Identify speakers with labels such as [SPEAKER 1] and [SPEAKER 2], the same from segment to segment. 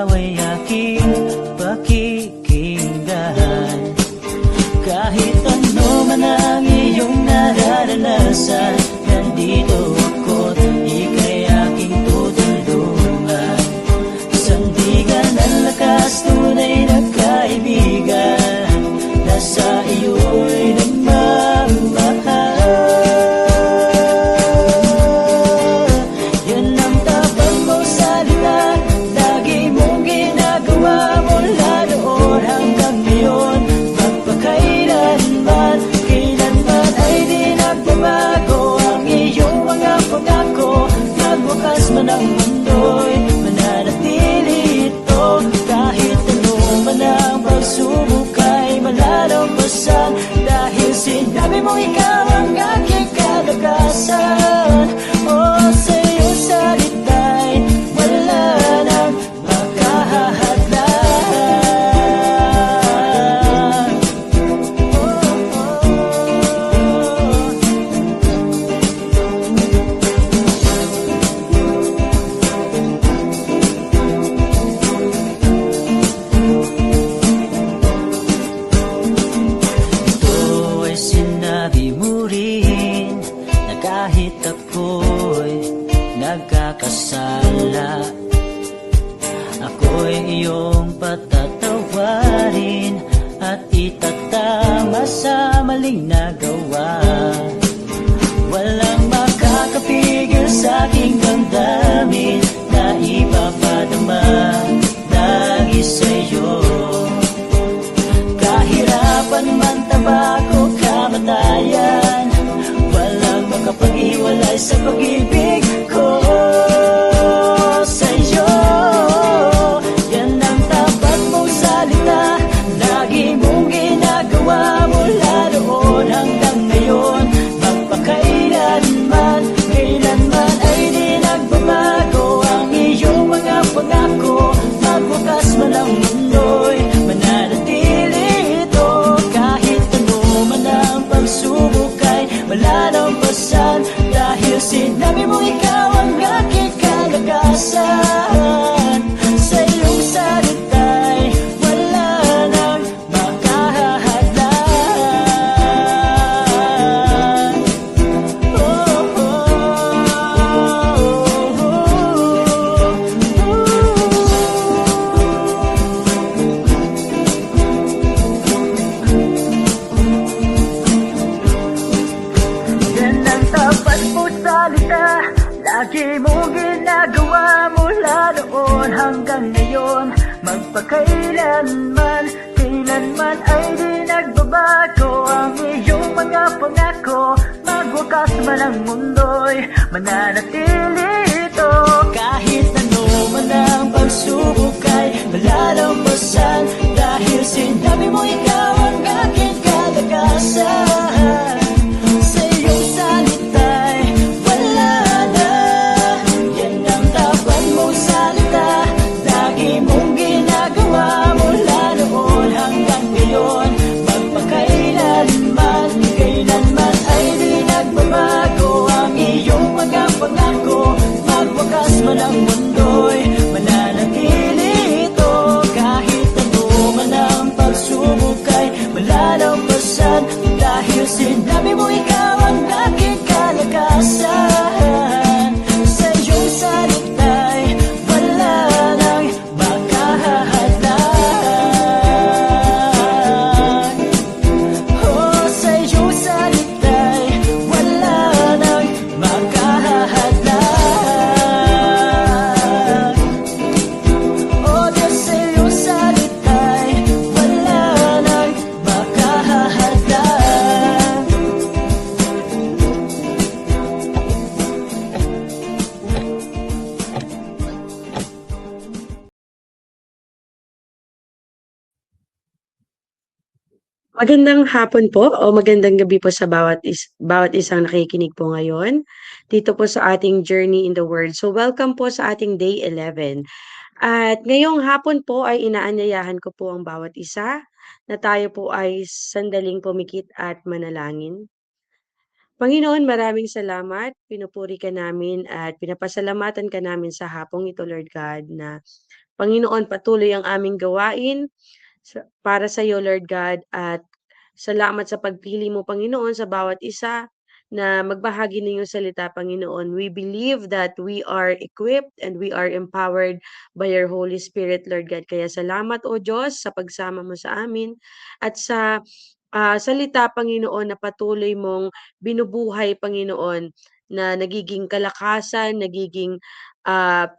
[SPEAKER 1] ikaw ay aking pakikinggan. Kahit ano man ang iyong nararanasan, nandito ako't ika'y aking tutulungan. Sandigan ang lakas, tunay na kaibigan, nasa iyo'y nagmamahal. Yan ang tapang mo salita, lagi mong ginagawa mula noon hanggang ngayon. Magpakailanman, kailanman ay di nagbabago ang iyong mga pangako. Magwakas man ang mundo'y mananatili ito. Kahit ano man ang pagsubok ay malalampasan, dahil sinabi mo ikaw ang aking kalakasan. O sa iyong salita'y wala nang makahahadlang. Ito ay sinabi mo rin na kahit ako'y nagkakasala, ako'y iyong patatawarin at itatama sa maling nagawa. Walang makakapigil sa aking damdamin na ipapadama lagi sa'yo. Kahirapan man, tabako, kamatayan, walang makapag-iwalay sa pag-ibig ko sa'yo. Yan ang tapat mong salita, lagi mong ginagawa mula noon hanggang ngayon. Magpakailanman, kailanman ay di nagbabago ang iyong mga pangako. Magwakas man ang mundo'y mananatili ito. Kahit ano man ang pagsubok ay malalampasan, dahil sinabi mo ikaw ang aking kalakasan. Sa iyong salita'y wala nang makahahadlang. Oh, oh, oh, Yan ang tapat mo salita, lagi mong ginagawa mula noon hanggang ngayon. Magpakailanman, kailanman ay di nagbabago ang iyong mga pangako. Magwakas man ang mundo'y mananatili ito. Kahit ano man ang pagsubok ay malalampasan, dahil sinabi mo ikaw ang aking kalakasan. Sa iyong salita'y wala na. Yan ang tapat mong salita, lagi mong ginagawa mula noon hanggang ngayon. Magpakailanman, kailanman ay di nagbabago ang iyong mga pangako. Magwakas man ang mundo'y mananatili ito. Kahit ano man ang pagsubok ay malalampasan, dahil sinabi mo ikaw ang aking kalakasan. Sa iyong salita'y wala nang makahahadlang. Oh, sa iyong salita'y wala nang makahahadlang. Oh, Diyos, sa iyong salita'y wala nang makahahadlang.
[SPEAKER 2] Magandang hapon po o magandang gabi po sa bawat isang nakikinig po ngayon dito po sa ating Journey in the Word. So welcome po sa ating day 11. At ngayong hapon po ay inaanyayahan ko po ang bawat isa na tayo po ay sandaling pumikit at manalangin. Panginoon, maraming salamat. Pinupuri ka namin at pinapasalamatan ka namin sa hapong ito, Lord God, na Panginoon, patuloy ang aming gawain para sa iyo, Lord God, at salamat sa pagpili mo, Panginoon, sa bawat isa na magbahagi ng iyong salita, Panginoon. We believe that we are equipped and we are empowered by your Holy Spirit, Lord God. Kaya salamat, O Diyos, sa pagsama mo sa amin at sa salita, Panginoon, na patuloy mong binubuhay, Panginoon, na nagiging kalakasan, nagiging ah,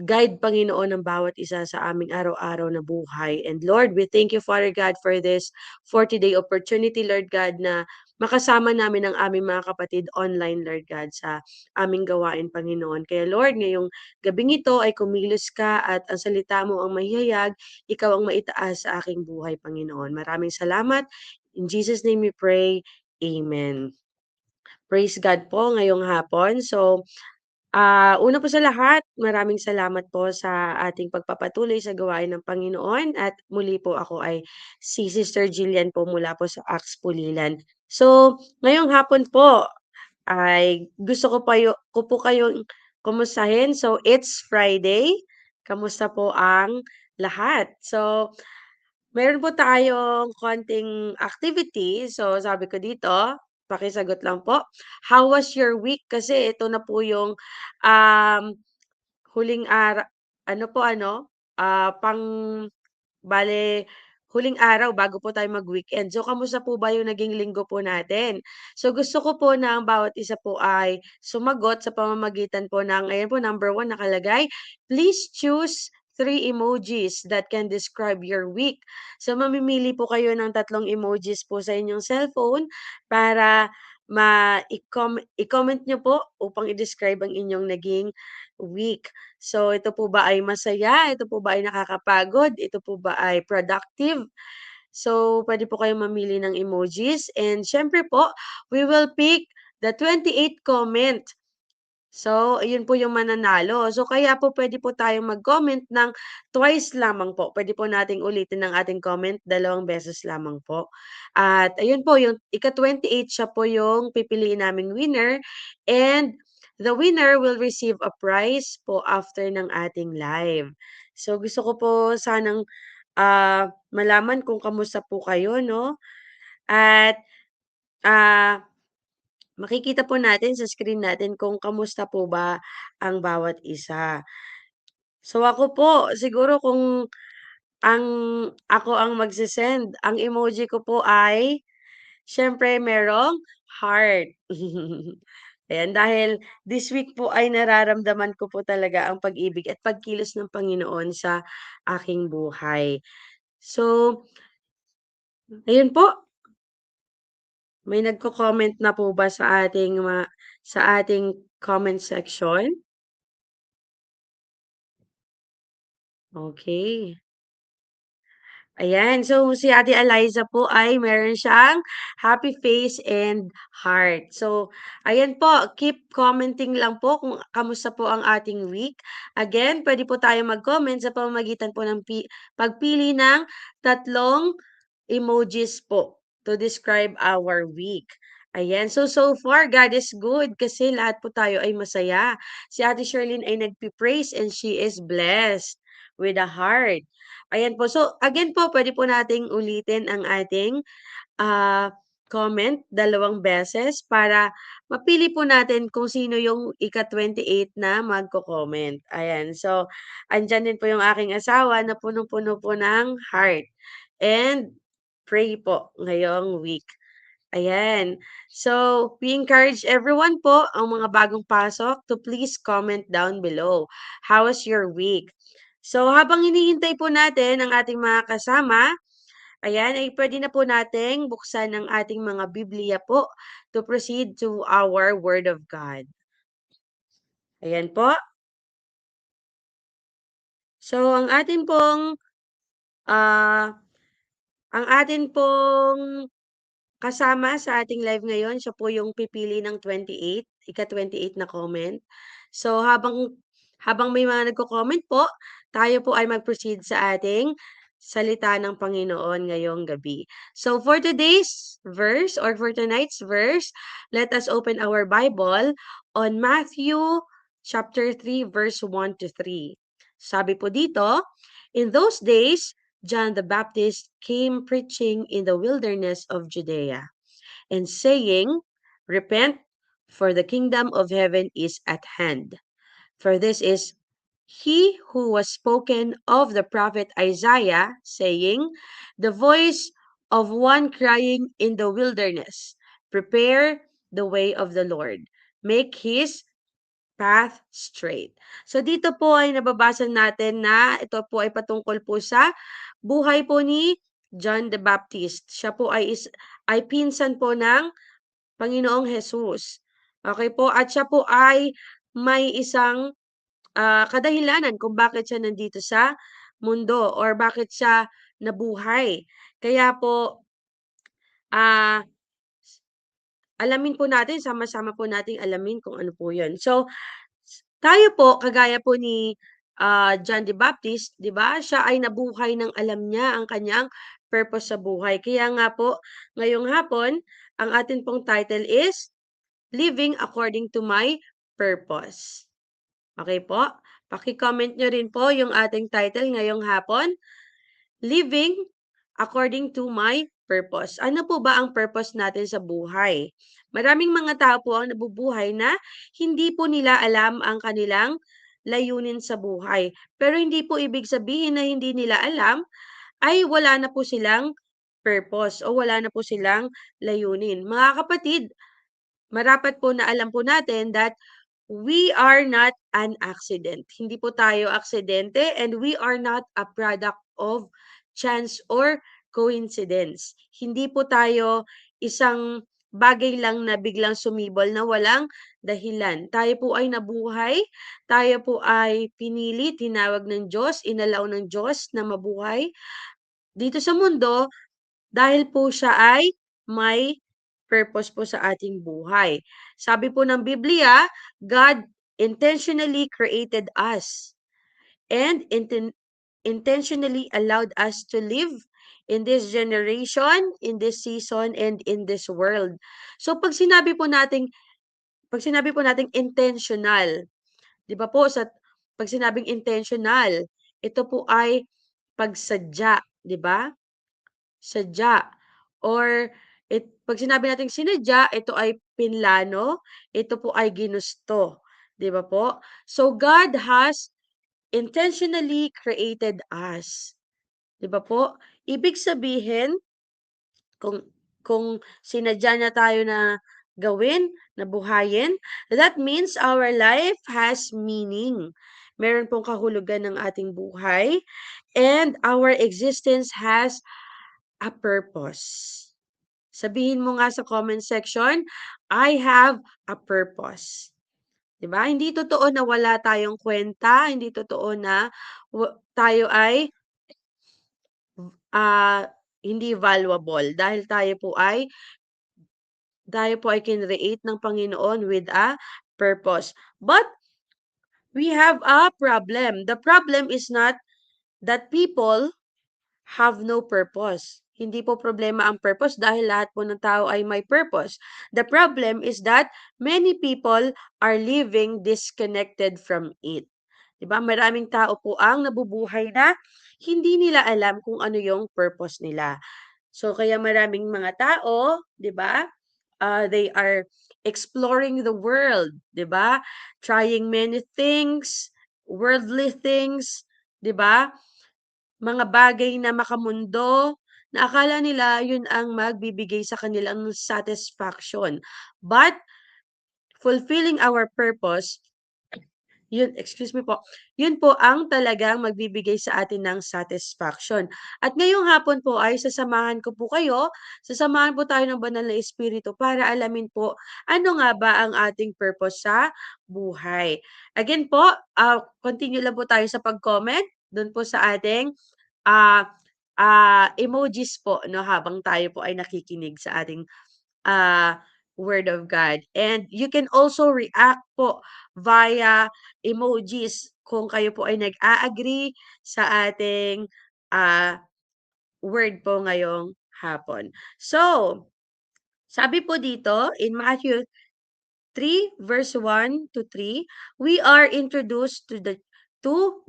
[SPEAKER 2] guide, Panginoon, ng bawat isa sa aming araw-araw na buhay. And Lord, we thank you, Father God, for this 40-day opportunity, Lord God, na makasama namin ang aming mga kapatid online, Lord God, sa aming gawain, Panginoon. Kaya Lord, ngayong gabing ito ay kumilos ka at ang salita mo ang mahihayag, ikaw ang maitaas sa aking buhay, Panginoon. Maraming salamat. In Jesus' name we pray. Amen. Praise God po ngayong hapon. So, una po sa lahat, maraming salamat po sa ating pagpapatuloy sa gawain ng Panginoon at muli po ako ay si Sister Jillian po mula po sa Acts Pulilan. So, ngayong hapon po ay gusto ko po kayong kumustahin. So, it's Friday. Kamusta po ang lahat? So, meron po tayong konting activity. So, sabi ko dito, pakisagot lang po. How was your week? Kasi ito na po yung um, huling ano po ano, pang bale huling araw bago po tayo mag-weekend. So, kamusta po ba yung naging linggo po natin? So, gusto ko po na ang bawat isa po ay sumagot sa pamamagitan po ng, ayan po, number 1 nakalagay, please choose 3 emojis that can describe your week. So, mamimili po kayo ng 3 emojis po sa inyong cellphone para i-comment nyo po upang i-describe ang inyong naging week. So, ito po ba ay masaya? Ito po ba ay nakakapagod? Ito po ba ay productive? So, pwede po kayong mamili ng emojis and siyempre po, we will pick the 28 comment. So, ayun po yung mananalo. So, kaya po pwede po tayong mag-comment ng twice lamang po. Pwede po nating ulitin ang ating comment 2 beses lamang po. At ayun po, yung ika-28 siya po yung pipiliin naming winner and the winner will receive a prize po after ng ating live. So, gusto ko po sanang malaman kung kamusta po kayo, no? At ah makikita po natin sa screen natin kung kamusta po ba ang bawat isa. So ako po, siguro kung ang ako ang magse-send, ang emoji ko po ay siyempre merong heart. Ayan, dahil this week po ay nararamdaman ko po talaga ang pag-ibig at pagkilos ng Panginoon sa aking buhay. So, ayun po, may nagko-comment na po ba sa ating comment section? Okay. Ayan, so si Ate Eliza po ay meron siyang happy face and heart. So, ayan po, keep commenting lang po kung kamusta po ang ating week. Again, pwede po tayo mag-comment sa pamamagitan po ng pagpili ng 3 emojis po to describe our week. Ayan, so far God is good kasi lahat po tayo ay masaya. Si Ate Sherlyn ay nagpi-praise and she is blessed with a heart. Ayan po. So, again po, pwede po nating ulitin ang ating comment 2 beses para mapili po natin kung sino yung ika-28 na magko-comment. Ayan. So, andyan din po yung aking asawa na punong-puno po ng heart. And pray po ngayong week. Ayan. So, we encourage everyone po, ang mga bagong pasok, to please comment down below. How was your week? So, habang hinihintay po natin ang ating mga kasama, ayan, ay pwede na po nating buksan ang ating mga Biblia po to proceed to our Word of God. Ayan po. So, ah, ang atin pong kasama sa ating live ngayon, siya po yung pipili ng 28, ika-28 na comment. So habang habang may mga nagko-comment po, tayo po ay mag-proceed sa ating salita ng Panginoon ngayong gabi. So for today's verse or for tonight's verse, let us open our Bible on Matthew chapter 3 verse 1 to 3. Sabi po dito, in those days, John the Baptist came preaching in the wilderness of Judea and saying, repent, for the kingdom of heaven is at hand. For this is he who was spoken of the prophet Isaiah, saying, the voice of one crying in the wilderness, prepare the way of the Lord, make his path straight. So dito po ay nababasa natin na ito po ay patungkol po sa buhay po ni John the Baptist. Siya po ay pinsan po ng Panginoong Jesus. Okay po, at siya po ay may isang kadahilanan kung bakit siya nandito sa mundo or bakit siya nabuhay. Kaya po, ah, alamin po natin, sama-sama po nating alamin kung ano po yun. So, tayo po, kagaya po ni John the Baptist, di ba? Siya ay nabuhay ng alam niya ang kanyang purpose sa buhay. Kaya nga po, ngayong hapon, ang atin pong title is Living According to My Purpose. Okay po? Paki-comment nyo rin po yung ating title ngayong hapon, Living According to My Purpose. Ano po ba ang purpose natin sa buhay? Maraming mga tao po ang nabubuhay na hindi po nila alam ang kanilang layunin sa buhay. Pero hindi po ibig sabihin na hindi nila alam ay wala na po silang purpose o wala na po silang layunin. Mga kapatid, marapat po na alam po natin that we are not an accident. Hindi po tayo aksidente and we are not a product of chance or coincidence. Hindi po tayo isang bagay lang na biglang sumibol na walang dahilan. Tayo po ay nabuhay, tayo po ay pinili, tinawag ng Diyos, inalaw ng Diyos na mabuhay dito sa mundo dahil po siya ay may purpose po sa ating buhay. Sabi po ng Biblia, God intentionally created us and intentionally allowed us to live in this generation, in this season, and in this world. So pag sinabi po nating intentional, 'di ba po pag sinabing intentional, ito po ay pagsadya, 'di ba? Sadya or 'pag sinabi nating sinadya, ito ay pinlano, ito po ay ginusto, 'di ba po? So God has intentionally created us, 'di ba po? Ibig sabihin kung sinadya niya tayo na gawin, na buhayin, that means our life has meaning. Meron pong kahulugan ng ating buhay and our existence has a purpose. Sabihin mo nga sa comment section, I have a purpose. 'Di ba? Hindi totoo na wala tayong kwenta, hindi totoo na tayo ay hindi valuable dahil tayo po ay kinreate ng Panginoon with a purpose. But we have a problem. The problem is not that people have no purpose. Hindi po problema ang purpose dahil lahat po ng tao ay may purpose. The problem is that many people are living disconnected from it. 'Di ba? Maraming tao po ang nabubuhay na hindi nila alam kung ano yung purpose nila. So kaya maraming mga tao, 'di ba? They are exploring the world, 'di ba? Trying many things, worldly things, 'di ba? Mga bagay na makamundo, na akala nila yun ang magbibigay sa kanilang satisfaction. But fulfilling our purpose, yun, excuse me po, yun po ang talagang magbibigay sa atin ng satisfaction. At ngayong hapon po ay sasamahan ko po kayo, sasamahan po tayo ng banal na espiritu para alamin po ano nga ba ang ating purpose sa buhay. Again po, continue lang po tayo sa pag-comment doon po sa ating ah, emojis po 'no, habang tayo po ay nakikinig sa ating, word of God. And you can also react po via emojis kung kayo po ay nag-a-agree sa ating, word po ngayong hapon. So, sabi po dito in Matthew 3 verse 1 to 3, we are introduced to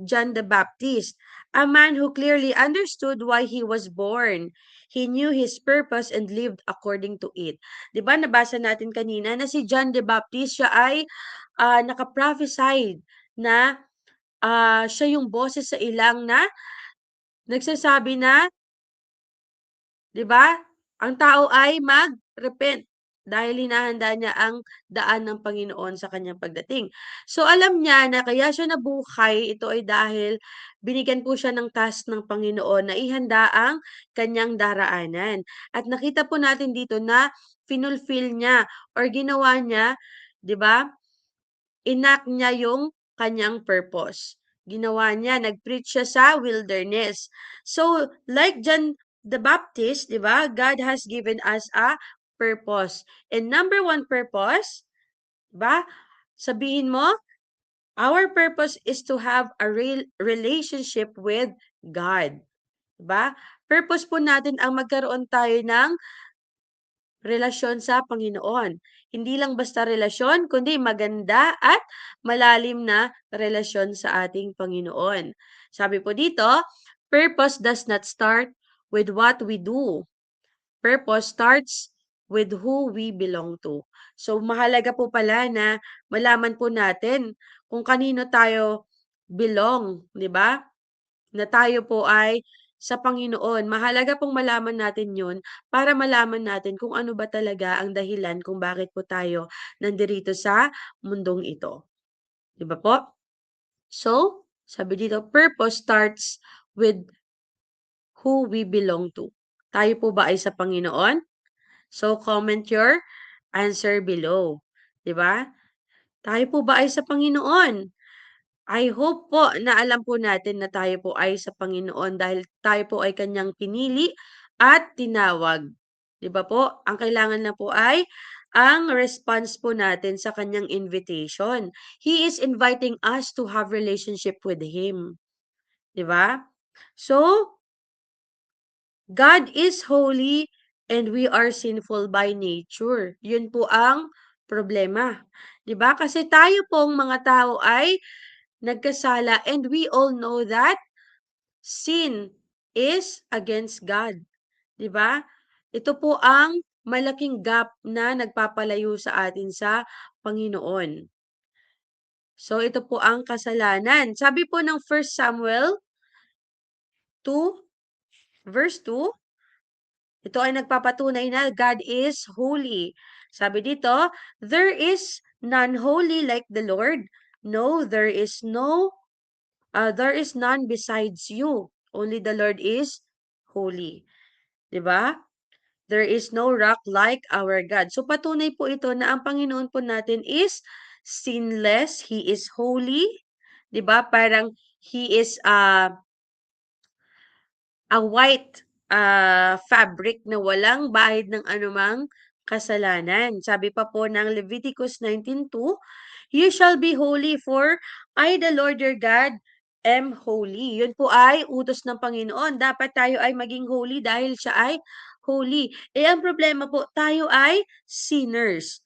[SPEAKER 2] John the Baptist, a man who clearly understood why he was born. He knew his purpose and lived according to it. 'Di ba nabasa natin kanina na si John the Baptist siya ay naka-prophesied na siya yung boses sa ilang na nagsasabi na 'di ba? Ang tao ay mag-repent dahil hinahanda niya ang daan ng Panginoon sa kanyang pagdating. So alam niya na kaya siya nabuhay, ito ay dahil binigyan po siya ng task ng Panginoon na ihanda ang kanyang daraanan. At nakita po natin dito na finulfill niya or ginawa niya, 'di ba? Enact niya yung kanyang purpose. Ginawa niya, nag-preach siya sa wilderness. So, like John the Baptist, di ba? God has given us a purpose. And number one purpose, di ba? Sabihin mo, our purpose is to have a real relationship with God. Di ba? Purpose po natin ang magkaroon tayo ng relasyon sa Panginoon. Hindi lang basta relasyon, kundi maganda at malalim na relasyon sa ating Panginoon. Sabi po dito, purpose does not start with what we do. Purpose starts with who we belong to. So mahalaga po pala na malaman po natin kung kanino tayo belong, di ba? Na tayo po ay sa Panginoon. Mahalaga pong malaman natin 'yun para malaman natin kung ano ba talaga ang dahilan kung bakit po tayo nandirito sa mundong ito, 'di ba po? So, sabi dito, purpose starts with who we belong to. Tayo po ba ay sa Panginoon? So, comment your answer below, 'di ba? Tayo po ba ay sa Panginoon? I hope po na alam po natin na tayo po ay sa Panginoon dahil tayo po ay kanyang pinili at tinawag. 'Di ba po? Ang kailangan na po ay ang response po natin sa kanyang invitation. He is inviting us to have relationship with Him. 'Di ba? So, God is holy and we are sinful by nature. Yun po ang problema. 'Di ba? Kasi tayo pong mga tao ay nagkasala and we all know that sin is against God, 'di ba? Ito po ang malaking gap na nagpapalayo sa atin sa Panginoon. So ito po ang kasalanan. Sabi po ng 1 Samuel 2 verse 2, ito ay nagpapatunay na God is holy. Sabi dito, there is none holy like the Lord. No, there is none besides you. Only the Lord is holy. 'Di ba? There is no rock like our God. So patunay po ito na ang Panginoon po natin is sinless, He is holy, 'di ba? Parang He is a white fabric na walang bahid ng anumang kasalanan. Sabi pa po ng Leviticus 19:2, you shall be holy for I the Lord your God am holy. Yun po ay utos ng Panginoon. Dapat tayo ay maging holy dahil siya ay holy. Eh ang problema po, tayo ay sinners.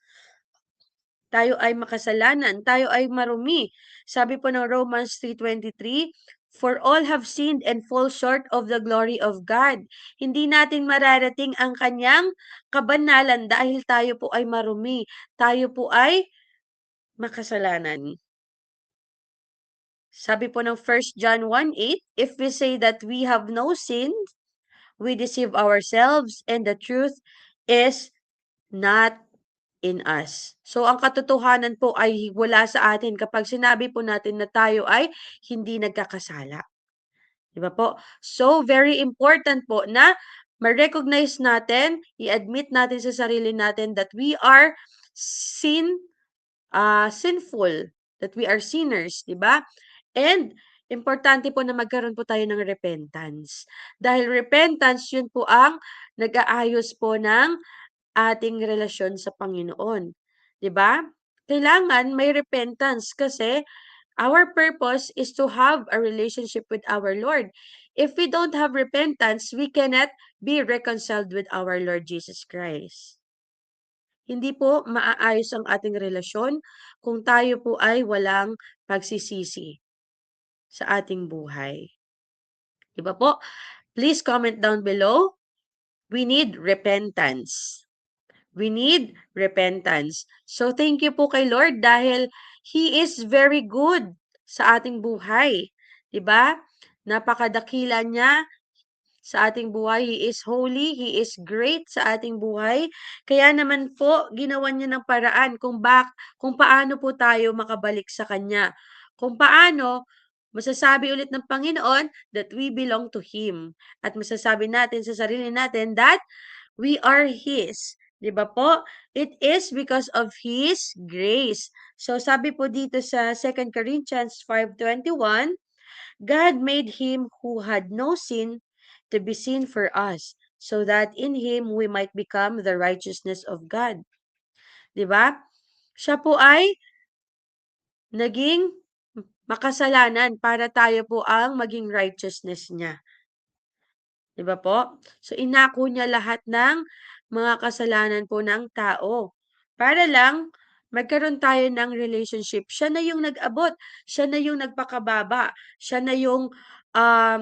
[SPEAKER 2] Tayo ay makasalanan, tayo ay marumi. Sabi po ng Romans 3:23, for all have sinned and fall short of the glory of God. Hindi natin mararating ang kanyang kabanalan dahil tayo po ay marumi. Tayo po ay makasalanan. Sabi po ng 1 John 1:8, if we say that we have no sin, we deceive ourselves and the truth is not in us. So ang katotohanan po ay wala sa atin kapag sinabi po natin na tayo ay hindi nagkakasala. 'Di ba po? So very important po na ma-recognize natin, i-admit natin sa sarili natin that we are sinful, that we are sinners, 'di ba? And importante po na magkaroon po tayo ng repentance. Dahil repentance, yun po ang nag-aayos po ng ating relasyon sa Panginoon, 'di ba? Kailangan may repentance kasi Our purpose is to have a relationship with our Lord. If we don't have repentance, we cannot be reconciled with our Lord Jesus Christ. Hindi po maaayos ang ating relasyon kung tayo po ay walang pagsisisi sa ating buhay. Di ba po? Please comment down below. We need repentance. We need repentance. So thank you po kay Lord dahil He is very good sa ating buhay. 'Di ba? Napakadakila niya sa ating buhay. He is holy, He is great sa ating buhay. Kaya naman po ginawan niya ng paraan kung paano po tayo makabalik sa kanya. Kung paano masasabi ulit ng Panginoon that we belong to Him. At masasabi natin sa sarili natin that we are His. 'Di ba po? It is because of His grace. So sabi po dito sa 2 Corinthians 5:21, God made Him who had no sin to be sin for us, so that in Him we might become the righteousness of God. 'Di ba? Siya po ay naging makasalanan para tayo po ang maging righteousness niya. 'Di ba po? So, inako niya lahat ng mga kasalanan po ng tao para lang magkaroon tayo ng relationship. Siya na yung nag-abot, siya na yung nagpakababa, um,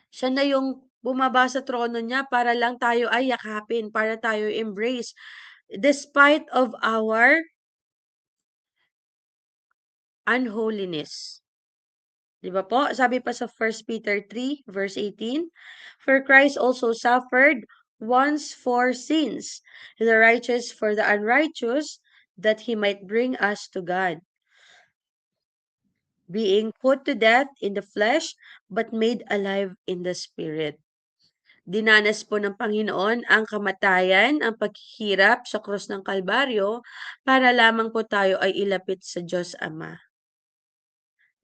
[SPEAKER 2] siya na yung bumaba sa trono niya para lang tayo ay yakapin, para tayo embrace. Despite of our unholiness. 'Di ba po? Sabi pa sa 1 Peter 3 verse 18, "For Christ also suffered once for sins, the righteous for the unrighteous, that he might bring us to God, being put to death in the flesh, but made alive in the spirit." Dinanas po ng Panginoon ang kamatayan, ang paghihirap sa krus ng Kalbaryo para lamang po tayo ay ilapit sa Diyos Ama.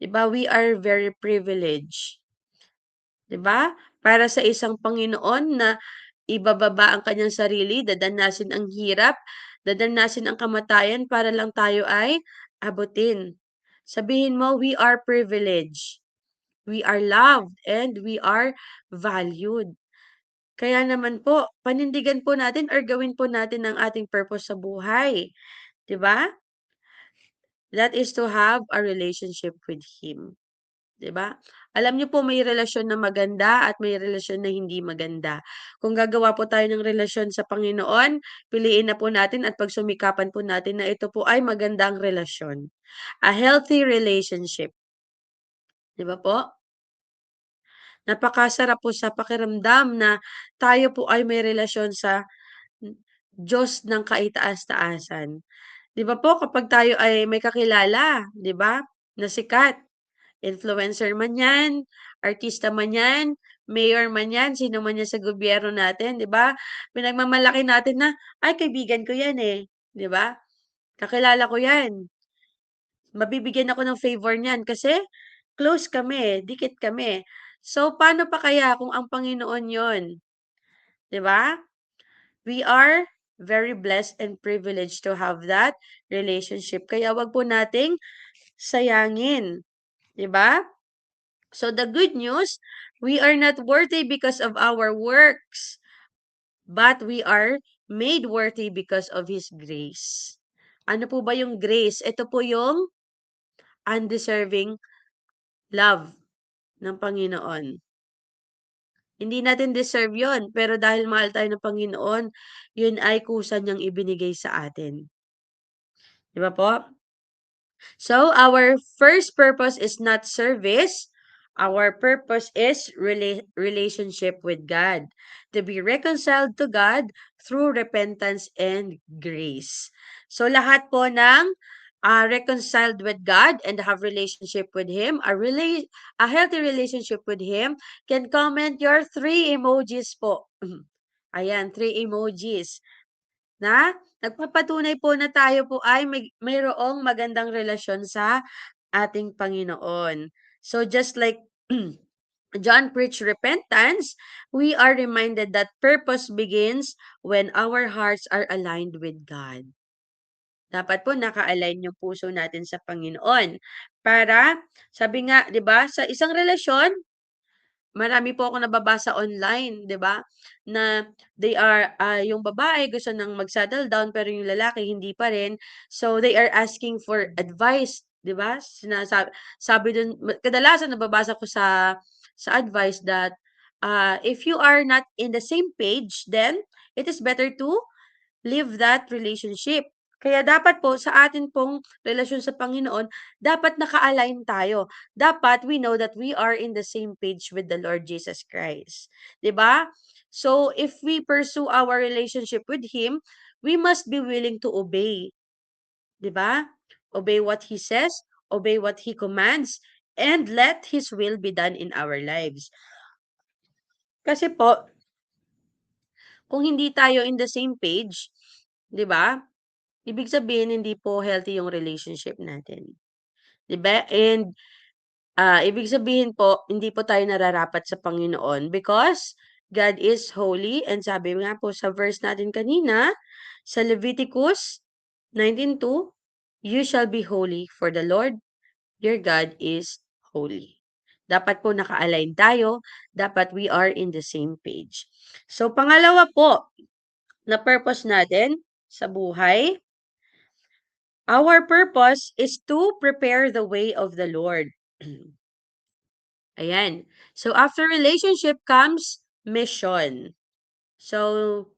[SPEAKER 2] 'Di ba? We are very privileged. 'Di ba? Para sa isang Panginoon na ibababa ang kanyang sarili, dadanasin ang hirap, dadanasin ang kamatayan para lang tayo ay abutin. Sabihin mo, we are privileged. We are loved and we are valued. Kaya naman po, panindigan po natin or gawin po natin ang ating purpose sa buhay. 'Di ba? That is to have a relationship with Him. 'Di ba? Alam niyo po may relasyon na maganda at may relasyon na hindi maganda. Kung gagawa po tayo ng relasyon sa Panginoon, piliin na po natin at pagsumikapan po natin na ito po ay magandang relasyon. A healthy relationship, 'di ba po? Napakasarap po sa pakiramdam na tayo po ay may relasyon sa Diyos ng kaitaas-taasan. 'Di ba po kapag tayo ay may kakilala, 'di ba, na sikat. Influencer man 'yan, artista man 'yan, mayor man 'yan, sino man 'yan sa gobyerno natin, 'di ba? Pinagmamalaki natin na, "Ay kaibigan ko 'yan, eh." 'Di ba? "Kakilala ko 'yan, mabibigyan ako ng favor niyan kasi close kami, dikit kami." So, paano pa kaya kung ang Panginoon 'yon, 'di ba? We are very blessed and privileged to have that relationship. Kaya 'wag po nating sayangin, 'di ba? So the good news, we are not worthy because of our works, but we are made worthy because of His grace. Ano po ba yung grace? Ito po yung undeserving love ng Panginoon. Hindi natin deserve yon, pero dahil mahal tayo ng Panginoon, yun ay kusa niyang ibinigay sa atin. Di ba po? So, our first purpose is not service. Our purpose is relationship with God. To be reconciled to God through repentance and grace. So, lahat po ng reconciled with God and have relationship with Him, a healthy relationship with Him, can comment your 3 emojis po. Ayan, 3 emojis na nagpapatunay po na tayo po ay mayroong magandang relasyon sa ating Panginoon. So just like John preached repentance, we are reminded that purpose begins when our hearts are aligned with God. Dapat po naka-align yung puso natin sa Panginoon. Para, sabi nga, 'di ba, sa isang relasyon, marami po akong nababasa online, 'di ba, na yung babae gusto ng mag-settle down pero yung lalaki hindi pa rin. So, they are asking for advice, 'di ba? Sabi dun kadalasan nababasa ko sa advice that, if you are not in the same page, then it is better to leave that relationship. Kaya dapat po sa atin pong relasyon sa Panginoon, dapat naka-align tayo. Dapat we know that we are in the same page with the Lord Jesus Christ. 'Di ba? So if we pursue our relationship with Him, we must be willing to obey. 'Di ba? Obey what He says, obey what He commands, and let His will be done in our lives. Kasi po, kung hindi tayo in the same page, 'di ba? Ibig sabihin hindi po healthy yung relationship natin, 'di ba? And, ibig sabihin po hindi po tayo nararapat sa Panginoon because God is holy and sabi nga po sa verse natin kanina, sa Leviticus 19:2, "You shall be holy for the Lord your God is holy." Dapat po naka-align tayo, dapat we are in the same page. So pangalawa po na purpose natin sa buhay, our purpose is to prepare the way of the Lord. Ayan. So, after relationship comes mission. So,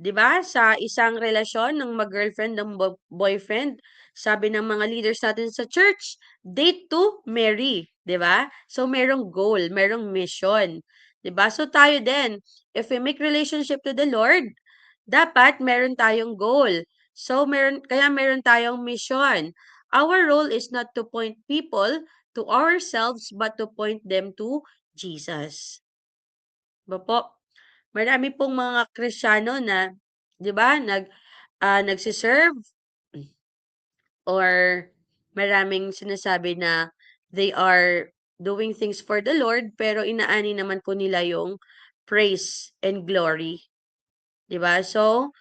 [SPEAKER 2] 'di ba, sa isang relasyon ng mag-girlfriend ng boyfriend, sabi ng mga leaders natin sa church, date to marry, 'di ba? So, merong goal, merong mission, 'di ba? So, tayo din, if we make relationship to the Lord, dapat meron tayong goal. So, meron tayong mission. Our role is not to point people to ourselves, but to point them to Jesus. 'Di ba po? Marami pong mga Kristiyano na, 'di ba, nagse-serve or maraming sinasabi na they are doing things for the Lord, pero inaani naman po nila yung praise and glory, 'di ba? So,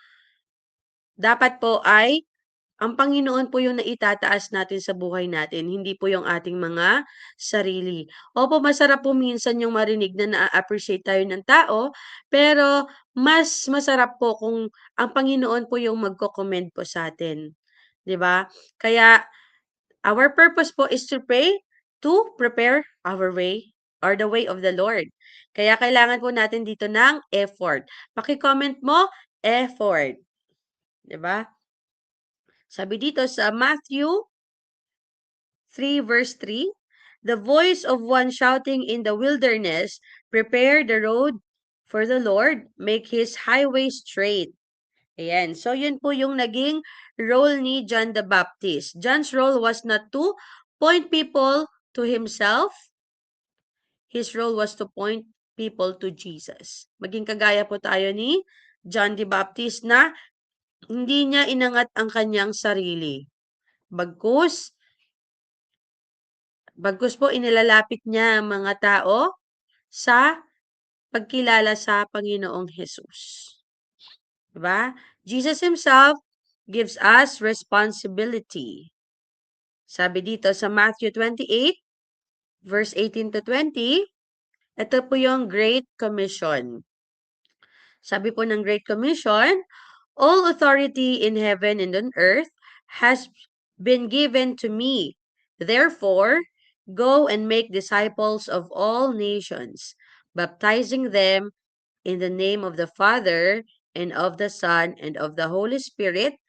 [SPEAKER 2] dapat po ay ang Panginoon po yung naitataas natin sa buhay natin, hindi po yung ating mga sarili. Opo, masarap po minsan yung marinig na naa-appreciate tayo ng tao, pero mas masarap po kung ang Panginoon po yung magko-commend po sa'tin, 'di ba? Kaya our purpose po is to pray, to prepare our way or the way of the Lord. Kaya kailangan po natin dito ng effort. Paki-comment mo, effort, 'di ba? Sabi dito sa Matthew 3 verse 3, "The voice of one shouting in the wilderness, prepare the road for the Lord, make His highway straight." Ayan. So, yun po yung naging role ni John the Baptist. John's role was not to point people to himself. His role was to point people to Jesus. Maging kagaya po tayo ni John the Baptist na hindi niya inangat ang kanyang sarili. Bagkus po inilalapit niya ang mga tao sa pagkilala sa Panginoong Hesus. 'Di ba? Jesus himself gives us responsibility. Sabi dito sa Matthew 28 verse 18 to 20, ito po yung Great Commission. Sabi po ng Great Commission, "All authority in heaven and on earth has been given to me. Therefore, go and make disciples of all nations, baptizing them in the name of the Father and of the Son and of the Holy Spirit,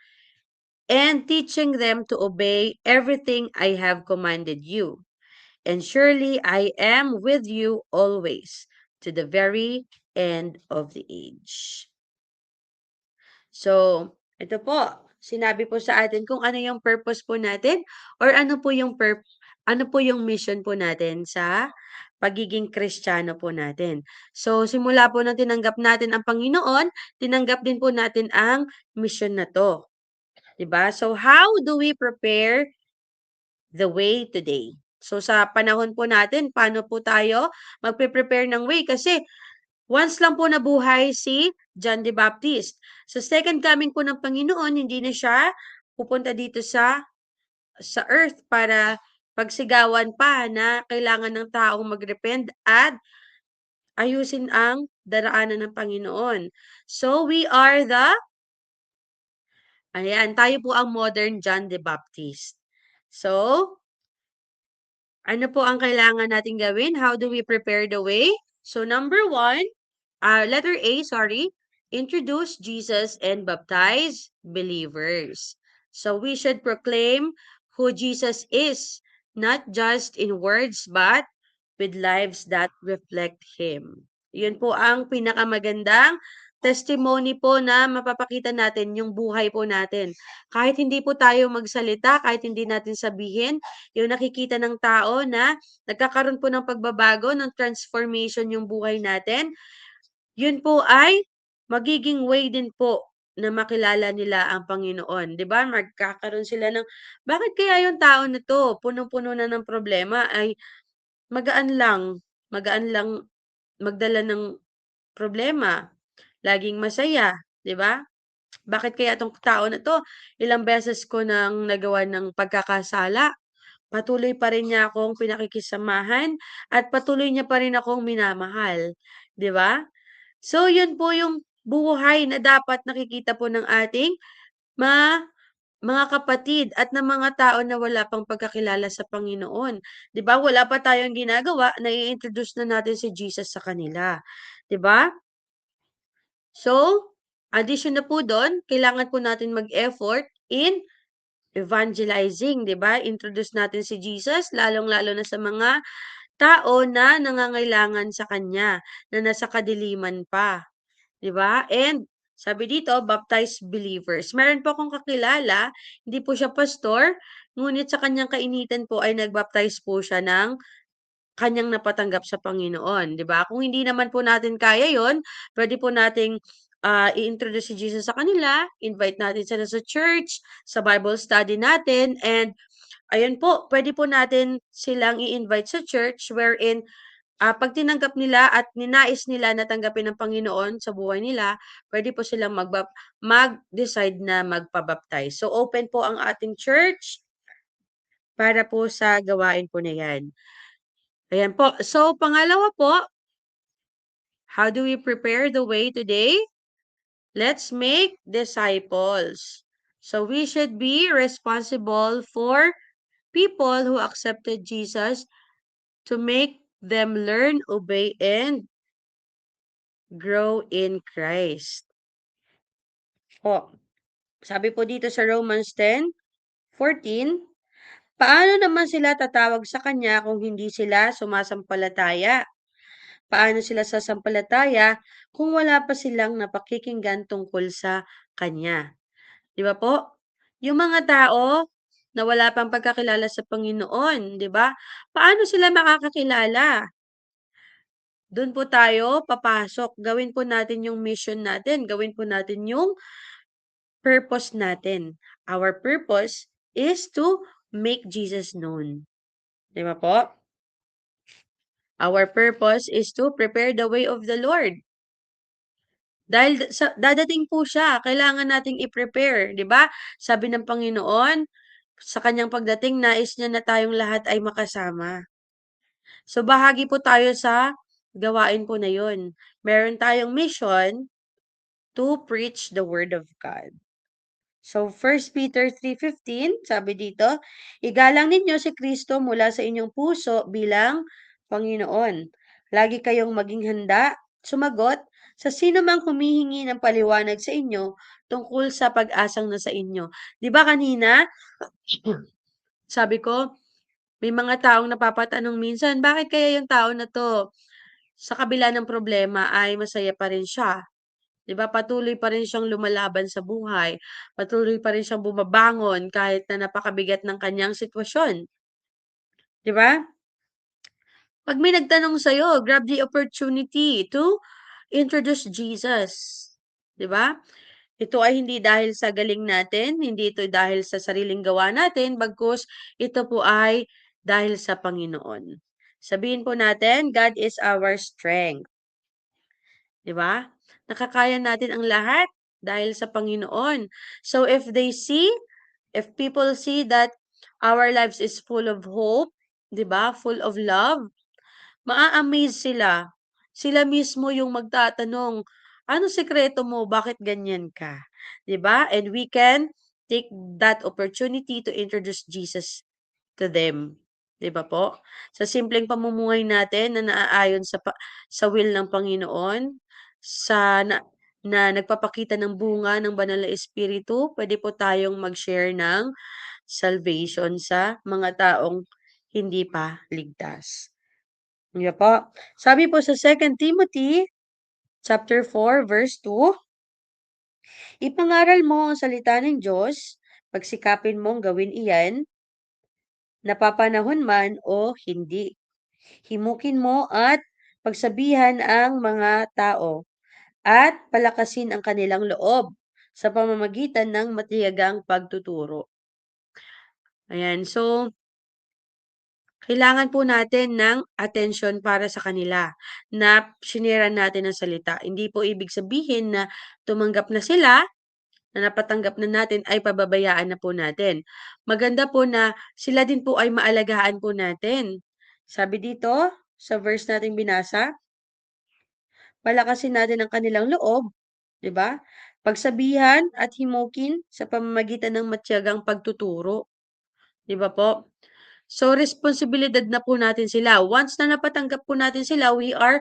[SPEAKER 2] and teaching them to obey everything I have commanded you. And surely I am with you always to the very end of the age." So, ito po, sinabi po sa atin kung ano yung purpose po natin or ano po yung mission po natin sa pagiging Kristiyano po natin. So, simula po nang tinanggap natin ang Panginoon, tinanggap din po natin ang mission na 'to, 'di ba? So, how do we prepare the way today? So, sa panahon po natin, paano po tayo magpe-prepare ng way? Kasi once lang po nabuhay si John the Baptist. Sa second coming po ng Panginoon, hindi na siya pupunta dito sa earth para pagsigawan pa na kailangan ng taong mag-repent at ayusin ang daraanan ng Panginoon. So, we are tayo po ang modern John the Baptist. So, ano po ang kailangan natin gawin? How do we prepare the way? So, number one, letter A, sorry, introduce Jesus and baptize believers. So, we should proclaim who Jesus is, not just in words, but with lives that reflect Him. Yun po ang pinakamagandang testimony po na mapapakita natin yung buhay po natin. Kahit hindi po tayo magsalita, kahit hindi natin sabihin, yung nakikita ng tao na nagkakaroon po ng pagbabago, ng transformation yung buhay natin, yun po ay magiging way din po na makilala nila ang Panginoon, 'di ba? Magkakaroon sila ng, bakit kaya yung tao na 'to, punong-puno na ng problema, ay magaan lang magdala ng problema, laging masaya, 'di ba? Bakit kaya 'tong tao na 'to, ilang beses ko nang nagawa ng pagkakasala, patuloy pa rin niya akong pinakikisamahan at patuloy niya pa rin akong minamahal, 'di ba? So, yun po yung buhay na dapat nakikita po ng ating ma mga kapatid at ng mga tao na wala pang pagkakilala sa Panginoon. 'Di ba, wala pa tayong ginagawa, nai-introduce na natin si Jesus sa kanila, 'di ba? So, addition na po dun, kailangan po natin mag-effort in evangelizing, 'di ba? Introduce natin si Jesus lalong-lalo na sa mga tao na nangangailangan sa kanya, na nasa kadiliman pa. 'Di ba? And sabi dito, baptized believers. Meron po akong kakilala, hindi po siya pastor, ngunit sa kanyang kainitan po ay nag-baptize po siya ng kanyang napatanggap sa Panginoon, 'di ba? Kung hindi naman po natin kaya 'yon, puwede po nating, i-introduce si Jesus sa kanila, invite natin sila sa church, sa Bible study natin, and ayun po, puwede po natin silang i-invite sa church wherein 'pag tinanggap nila at ninais nila na tanggapin ng Panginoon sa buhay nila, puwede po silang mag-decide na magpa-baptize. So, open po ang ating church para po sa gawain po na 'yan. Ayan po. So, pangalawa po, how do we prepare the way today? Let's make disciples. So, we should be responsible for people who accepted Jesus to make them learn, obey, and grow in Christ. Po, sabi po dito sa Romans 10:14, paano naman sila tatawag sa Kanya kung hindi sila sumasampalataya? Paano sila sasampalataya kung wala pa silang napakikinggan tungkol sa Kanya? 'Di ba po? Yung mga tao na wala pang pagkakilala sa Panginoon, 'di ba? Paano sila makakakilala? Dun po tayo papasok, gawin po natin yung mission natin, gawin po natin yung purpose natin. Our purpose is to make Jesus known. 'Di ba po? Our purpose is to prepare the way of the Lord. Dahil dadating po siya, kailangan nating i-prepare, 'di ba? Sabi ng Panginoon, sa kanyang pagdating nais niya na tayong lahat ay makasama. So bahagi po tayo sa gawain po na 'yon. Meron tayong mission to preach the word of God. So, 1 Peter 3:15, sabi dito, igalang ninyo si Kristo mula sa inyong puso bilang Panginoon. Lagi kayong maging handa, sumagot sa sino mang humihingi ng paliwanag sa inyo tungkol sa pag-asang nasa inyo. 'Di ba kanina, sabi ko, may mga taong napapatanong minsan, bakit kaya yung tao na 'to, sa kabila ng problema ay masaya pa rin siya? 'Di ba, patuloy pa rin siyang lumalaban sa buhay, patuloy pa rin siyang bumabangon kahit na napakabigat ng kanyang sitwasyon, 'di ba? 'Pag may nagtanong sa'yo, grab the opportunity to introduce Jesus, 'di ba? Ito ay hindi dahil sa galing natin, hindi ito dahil sa sariling gawa natin, bagkus ito po ay dahil sa Panginoon. Sabihin po natin, God is our strength, 'di ba? Nakakaya natin ang lahat dahil sa Panginoon. So if they see If people see that our lives is full of hope, 'di ba? Full of love, maa-amaze sila. Sila mismo yung magtatanong, "Anong sikreto mo? Bakit ganyan ka?" 'Di ba? And we can take that opportunity to introduce Jesus to them, 'di ba po? Sa simpleng pamumuhay natin na naaayon sa will ng Panginoon, sa na nagpapakita ng bunga ng banal na espiritu, puwede po tayong mag-share ng salvation sa mga taong hindi pa ligtas. 'Di ba po? Sabi po sa 2 Timothy chapter 4 verse 2, "Ipangaral mo ang salita ng Diyos, pagsikapin mong gawin iyan, napapanahon man o hindi. Himukin mo at pagsabihan ang mga tao at palakasin ang kanilang loob sa pamamagitan ng matiyagang pagtuturo." Ayan, so kailangan po natin ng atensyon para sa kanila na shinare natin ang salita. Hindi po ibig sabihin na tumanggap na sila, na napatanggap na natin ay pababayaan na po natin. Maganda po na sila din po ay maalagaan po natin. Sabi dito sa verse nating binasa, palakasin natin ang kanilang loob, 'di ba? Pagsabihan at himukin sa pamamagitan ng matiyagang pagtuturo, 'di ba po? So, responsibilidad na po natin sila. Once na napatanggap po natin sila, we are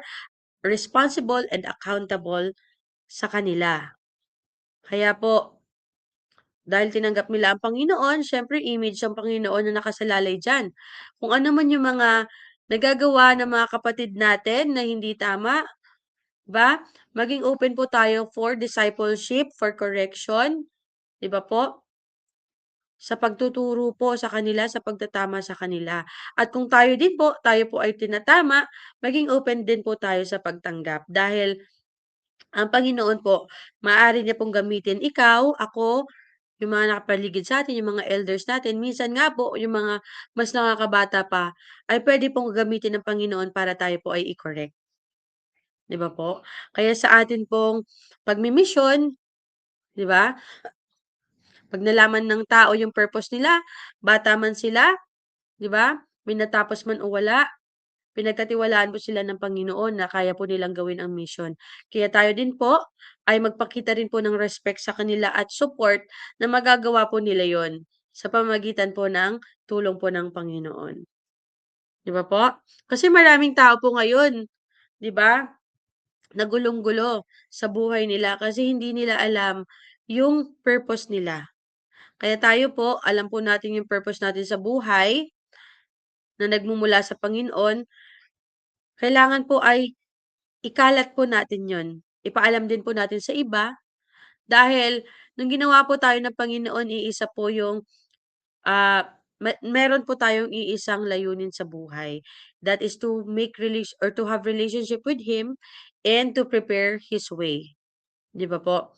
[SPEAKER 2] responsible and accountable sa kanila. Kaya po, dahil tinanggap nila ang Panginoon, siyempre image ang Panginoon na nakasalalay diyan. Kung ano man yung mga nagagawa ng mga kapatid natin na hindi tama, ba? Maging open po tayo for discipleship, for correction, 'di ba po? Sa pagtuturo po sa kanila, sa pagtatama sa kanila. At kung tayo din po, tayo po ay tinatama, maging open din po tayo sa pagtanggap. Dahil ang Panginoon po, maaari niya pong gamitin ikaw, ako, yung mga nakapaligid sa atin, yung mga elders natin. Minsan nga po, yung mga mas nakakabata pa, ay pwede pong gamitin ng Panginoon para tayo po ay i-correct. 'Di ba po? Kaya sa atin pong pagmimisyon, 'di ba? 'Pag nalaman ng tao yung purpose nila, bata man sila, 'di ba? May natapos man o wala, pinagkatiwalaan po sila ng Panginoon na kaya po nilang gawin ang mission. Kaya tayo din po ay magpakita rin po ng respect sa kanila at support na magagawa po nila yon sa pamamagitan po ng tulong po ng Panginoon. 'Di ba po? Kasi maraming tao po ngayon, 'di ba? Nagulong-gulo sa buhay nila kasi hindi nila alam yung purpose nila. Kaya tayo po, alam po natin yung purpose natin sa buhay na nagmumula sa Panginoon, kailangan po ay ikalat po natin yon. Ipaalam din po natin sa iba dahil nung ginawa po tayo ng Panginoon, iisa po yung meron po tayong iisang layunin sa buhay. That is to make or to have relationship with Him and to prepare His way. 'Di ba po?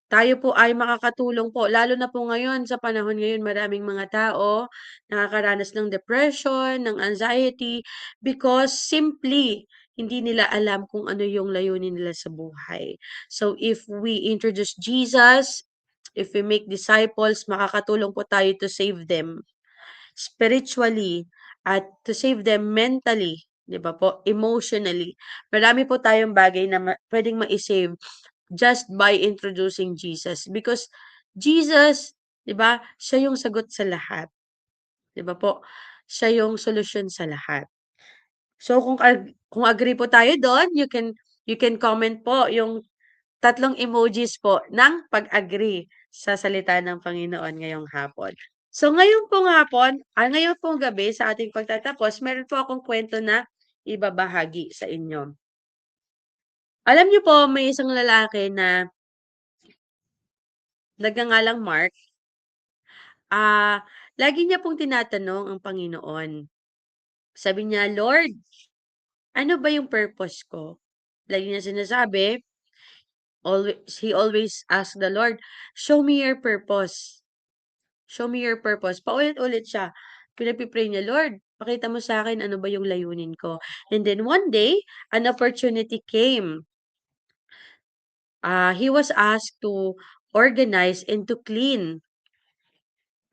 [SPEAKER 2] Tayo po ay makakatulong po, lalo na po ngayon sa panahon ngayon maraming mga tao nakakaranas ng depression, ng anxiety, because simply hindi nila alam kung ano yung layunin nila sa buhay. So if we introduce Jesus, if we make disciples, makakatulong po tayo to save them spiritually at to save them mentally, 'di ba po, emotionally. Marami po tayong bagay na puwedeng mai-save just by introducing Jesus because Jesus, 'di ba, siya yung sagot sa lahat, 'di ba po? Siya yung solusyon sa lahat. So kung agree po tayo do'n, you can comment po yung tatlong emojis po ng pag-agree sa salita ng Panginoon ngayong hapon. So ngayon pong hapon, ngayon pong gabi sa ating pagtatapos, meron po akong kwento na ibabahagi sa inyo. Alam niyo po may isang lalaki na nagngangalang Mark, lagi niya pong tinatanong ang Panginoon. Sabi niya, "Lord, ano ba yung purpose ko?" Lagi niya sinasabi, he always ask the Lord, "Show me your purpose. Show me your purpose." Paulit-ulit siya. Pinagpi-pray niya, "Lord, pakita mo sa akin ano ba yung layunin ko." And then one day, an opportunity came. He was asked to organize and to clean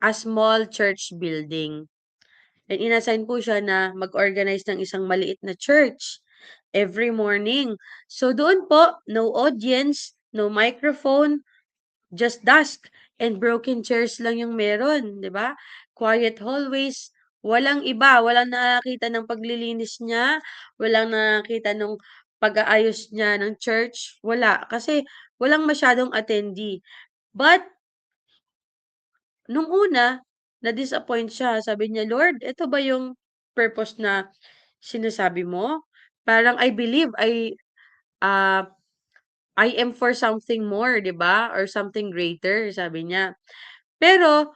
[SPEAKER 2] a small church building. And inassign po siya na mag-organize ng isang maliit na church every morning. So doon po, no audience, no microphone, just dusk and broken chairs lang yung meron, 'di ba? Quiet hallways, walang iba, walang nakakita ng paglilinis niya, walang nakakita nung pag-aayos niya ng church, wala. Kasi walang masyadong attendee. But nung una, na-disappoint siya. Sabi niya, "Lord, ito ba yung purpose na sinasabi mo? Parang I believe ah, I am for something more, 'di ba? Or something greater," sabi niya. Pero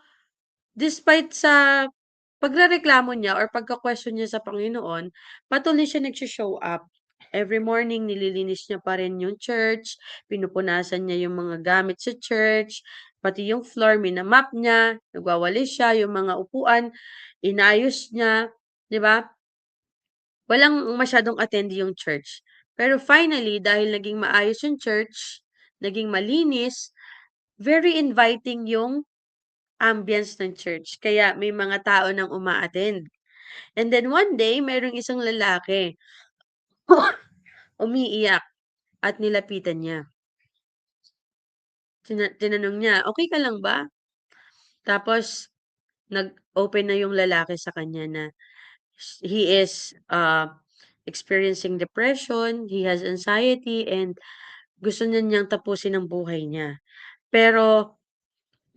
[SPEAKER 2] despite sa pagrereklamo niya or pagka-question niya sa Panginoon, patuloy siya nagso-show up. Every morning nililinis niya pa rin yung church, pinupunasan niya yung mga gamit sa church, pati yung floor mina-mop niya, nagwawalis siya, yung mga upuan inayos niya, 'di ba? Walang masyadong attendee yung church. Pero finally, dahil naging maayos yung church, naging malinis, very inviting yung ambience ng church. Kaya may mga tao nang uma-attend. And then one day, merong isang lalaki, umiiyak at nilapitan niya. Tinanong niya, "Okay ka lang ba?" Tapos nag-open na yung lalaki sa kanya na he is experiencing depression, he has anxiety, and gusto niya niyang tapusin ang buhay niya. Pero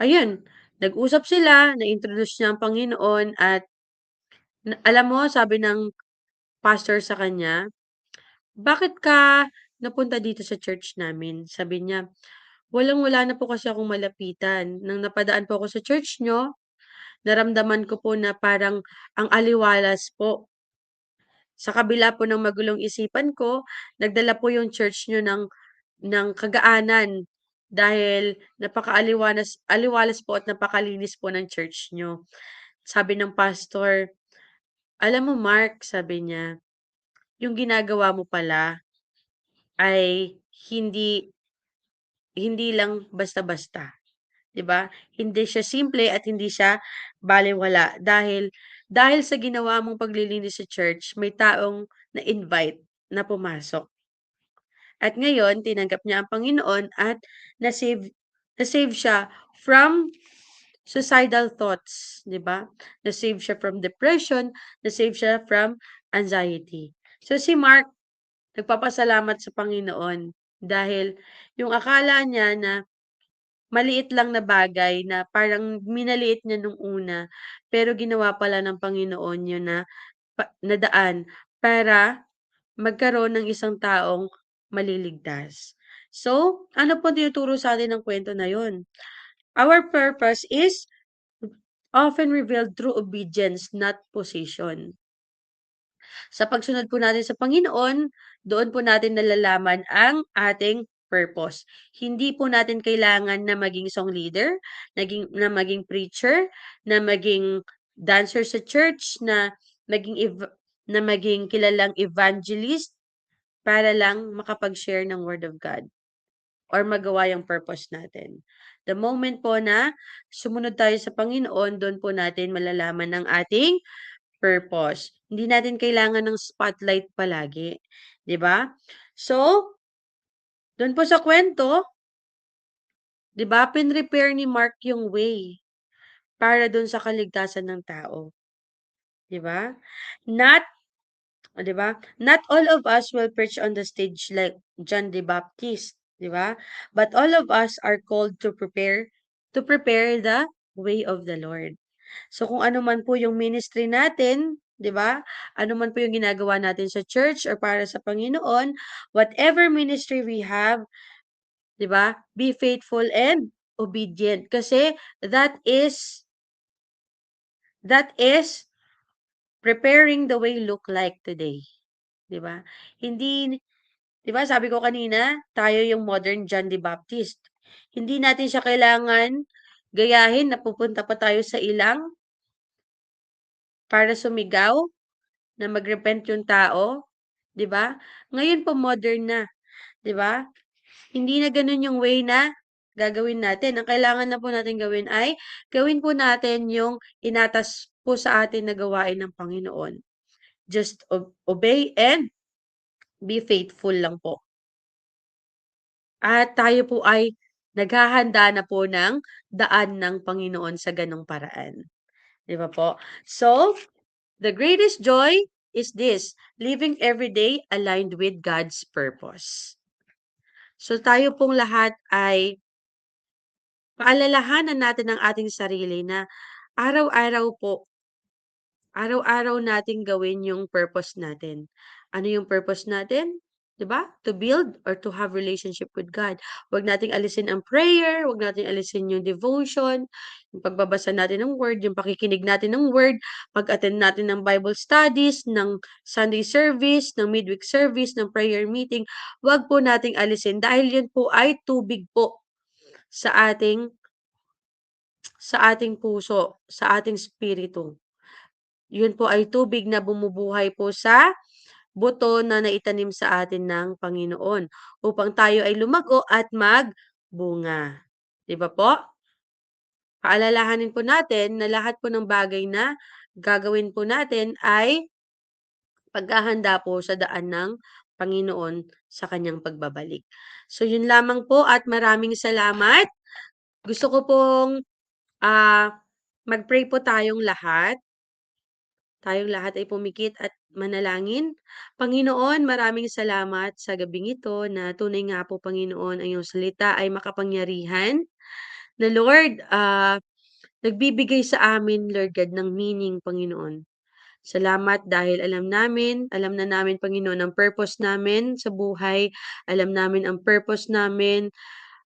[SPEAKER 2] ayun, nag-usap sila, na-introduce niya ang Panginoon at alam mo sabi ng pastor sa kanya, "Bakit ka napunta dito sa church namin?" Sabi niya, "Walang-wala na po kasi akong malapitan. Nang napadaan po ako sa church niyo, naramdaman ko po na parang ang aliwalas po. Sa kabila po ng magulong isipan ko, nagdala po yung church niyo ng kagaanan dahil aliwalas po at napakalinis po ng church niyo." Sabi ng pastor, "Alam mo Mark," sabi niya, "yung ginagawa mo pala ay hindi hindi lang basta-basta." 'Di ba? Hindi siya simple at hindi siya balewala dahil sa ginawa mong paglilinis sa church, may taong na-invite na pumasok. At ngayon tinanggap niya ang Panginoon at na-save na-save siya from suicidal thoughts, 'di ba? Na-save siya from depression, na-save siya from anxiety. So si Mark nagpapasalamat sa Panginoon dahil yung akala niya na maliit lang na bagay na parang minaliit niya nung una, pero ginawa pala ng Panginoon yun na daan para magkaroon ng isang taong maliligtas. So, ano po tinuturo sa'tin ng kwento na yun? Our purpose is often revealed through obedience, not position. Sa pagsunod po natin sa Panginoon, doon po natin nalalaman ang ating purpose. Hindi po natin kailangan na maging song leader, na maging preacher, na maging dancer sa church, na maging kilalang evangelist para lang makapag-share ng word of God or magawa yung purpose natin. The moment po na sumunod tayo sa Panginoon, doon po natin malalaman ang ating purpose. Hindi natin kailangan ng spotlight palagi, 'di ba? So, do'n po sa kuwento, 'di ba, pinrepare ni Mark yung way para do'n sa kaligtasan ng tao, 'di ba? Not 'Di ba? Not all of us will preach on the stage like John the Baptist, 'di ba? But all of us are called to prepare the way of the Lord. So kung ano man po yung ministry natin, 'di ba? Ano man po yung ginagawa natin sa church or para sa Panginoon, whatever ministry we have, 'di ba? Be faithful and obedient kasi that is preparing the way look like today, 'di ba? Hindi 'Di ba sabi ko kanina, tayo yung modern John the Baptist. Hindi natin siya kailangan gayahin na pupunta pa tayo sa ilang para sumigaw na mag-repent yung tao, 'di ba? Ngayon po modern na, 'di ba? Hindi na gano'n yung way na gagawin natin? Ang kailangan na po natin gawin ay gawin po natin yung inatas po sa atin na gawain ng Panginoon. Just obey and be faithful lang po. At tayo po ay naghahanda na po ng daan ng Panginoon sa ganong paraan. Di ba po? So, the greatest joy is this, living every day aligned with God's purpose. So, tayo pong lahat ay paalalahanan natin ang ating sarili na araw-araw po, araw-araw nating gawin yung purpose natin. Ano yung purpose natin? 'Di ba? To build or to have relationship with God. Huwag nating alisin ang prayer, huwag nating alisin yung devotion, yung pagbabasa natin ng word, yung pakikinig natin ng word, pag-attend natin ng Bible studies, ng Sunday service, ng midweek service, ng prayer meeting. Huwag po nating alisin dahil yun po ay tubig po sa ating puso, sa ating spirito. Yun po ay tubig na bumubuhay po sa buto na naitanim sa atin ng Panginoon upang tayo ay lumago at magbunga. 'Di ba po? Paalalahanin po natin na lahat po ng bagay na gagawin po natin ay paghahanda po sa daan ng Panginoon sa kanyang pagbabalik. So yun lamang po at maraming salamat. Gusto ko pong mag-pray po tayong lahat. Tayong lahat ay pumikit at manalangin. Panginoon, maraming salamat sa gabing ito na tunay nga po, Panginoon, ang iyong salita ay makapangyarihan. Na Lord, nagbibigay sa amin, Lord God, ng meaning, Panginoon. Salamat dahil alam na namin, Panginoon, ang purpose namin sa buhay. Alam namin ang purpose namin,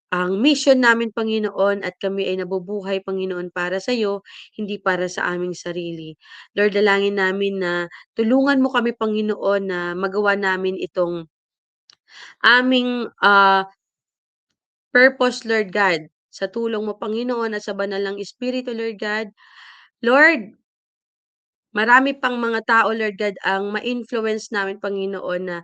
[SPEAKER 2] ang mission namin, Panginoon, at kami ay nabubuhay, Panginoon, para sa iyo, hindi para sa aming sarili. Lord, dalangin namin na tulungan mo kami, Panginoon, na magawa namin itong aming purpose, Lord God. Sa tulong mo, Panginoon, at sa banal ng Espiritu, Lord God. Lord, marami pang mga tao, Lord God, ang ma-influence namin, Panginoon, na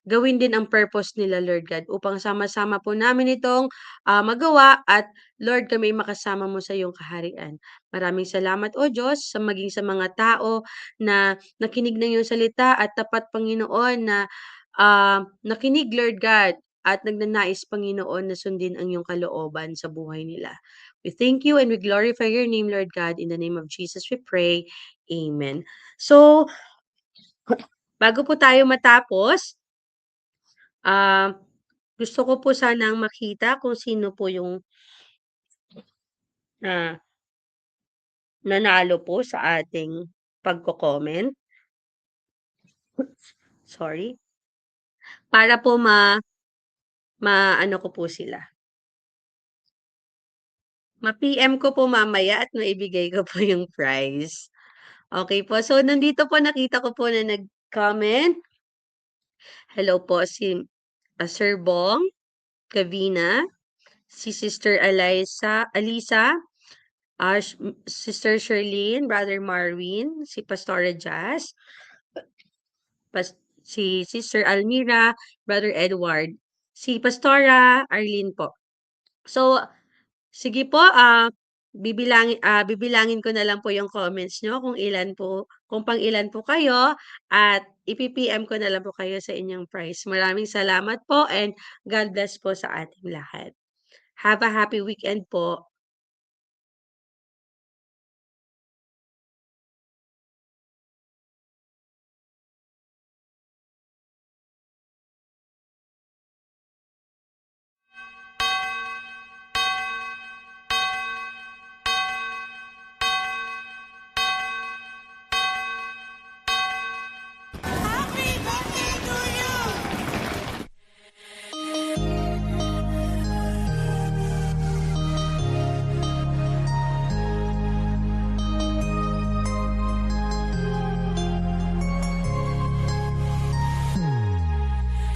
[SPEAKER 2] gawin din ang purpose nila, Lord God, upang sama-sama po namin itong magawa at Lord, kami makasama mo sa iyong kaharian. Maraming salamat, O Diyos, sa maging sa mga tao na nakinig ng iyong salita at tapat, Panginoon, na nakinig, Lord God, at nagnanais, Panginoon, na sundin ang iyong kalooban sa buhay nila. We thank you and we glorify your name, Lord God. In the name of Jesus we pray. Amen. So, bago po tayo matapos, gusto ko po sanang makita kung sino po yung nanalo po sa ating pagko-comment. Sorry. Para po ano ko po sila. Ma-PM ko po mamaya at maibigay ko po yung prize. Okay po. So, nandito po nakita ko po na nag-comment. Hello po si Sir Bong Cavina, si Sister Alisa, Sister Sherlyn, Brother Marwin, si Pastora Jazz, si Sister Almira, Brother Edward, si Pastora Arlene po. So, sige po, bibilangin ko na lang po yung comments nyo kung pang ilan po kayo at ipi-PM ko na lang po kayo sa inyong prize. Maraming salamat po and God bless po sa ating lahat. Have a happy weekend po.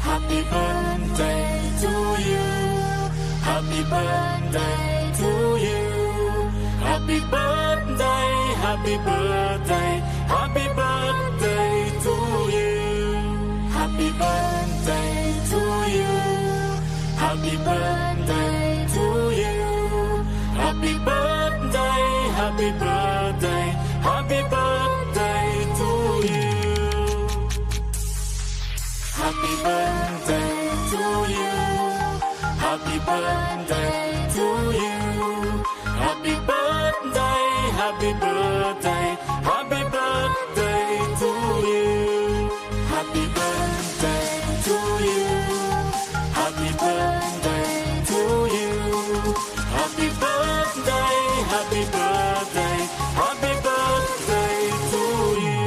[SPEAKER 3] Happy birthday to you. Happy birthday to you. Happy birthday, happy birthday, happy birthday to you. Happy birthday to you. Happy birthday to you. happy birthday, happy birthday to you. Happy birthday to you. Happy birthday to you. Happy birthday, happy birthday, happy birthday to you. Happy birthday to you. Happy birthday to you. Happy birthday, happy birthday, happy birthday to you.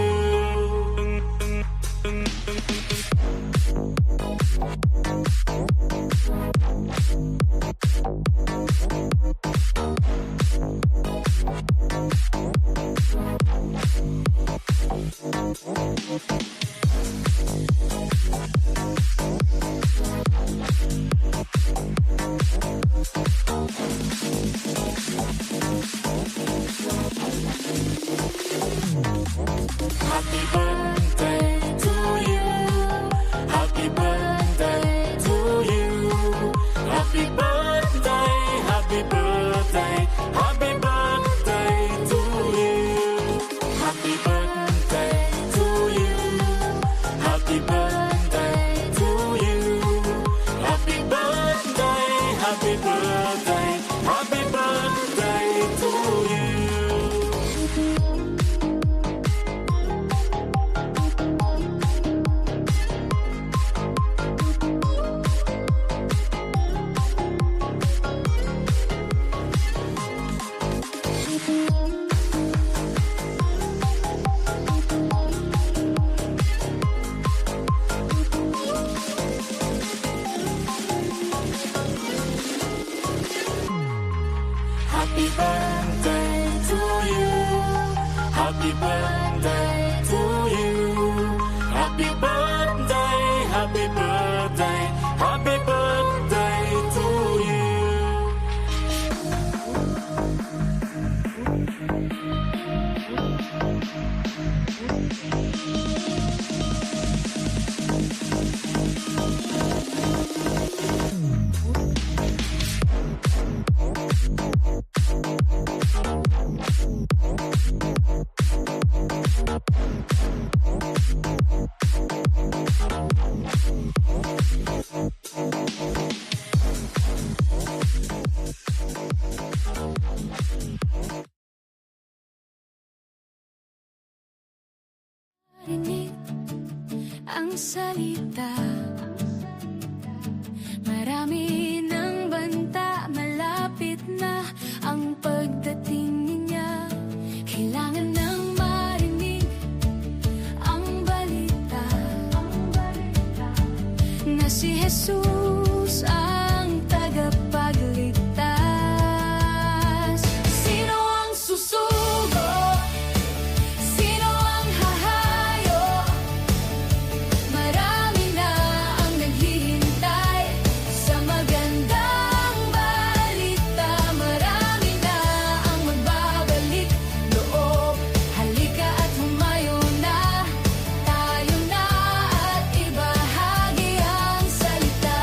[SPEAKER 3] Happy birthday to you. Happy birthday to you. Happy birthday, happy birthday, happy birthday to you. Happy birthday to you. Happy birthday to you. Happy birthday, happy birthday, happy birthday to you. Happy birthday to you. Happy birthday to you. Happy birthday, happy birthday, happy birthday to you.
[SPEAKER 4] Rinig ang salita, marami ng banta, malapit na ang pagdating niya. Kailangan nang marinig ang balita na si Jesus ang tagapagligtas. Sino ang susugo? Sino ang hahayo? Marami na ang naghihintay sa magandang balita. Marami na ang magbabalik loob. Halika at humayo na, tayo na at ibahagi ang salita.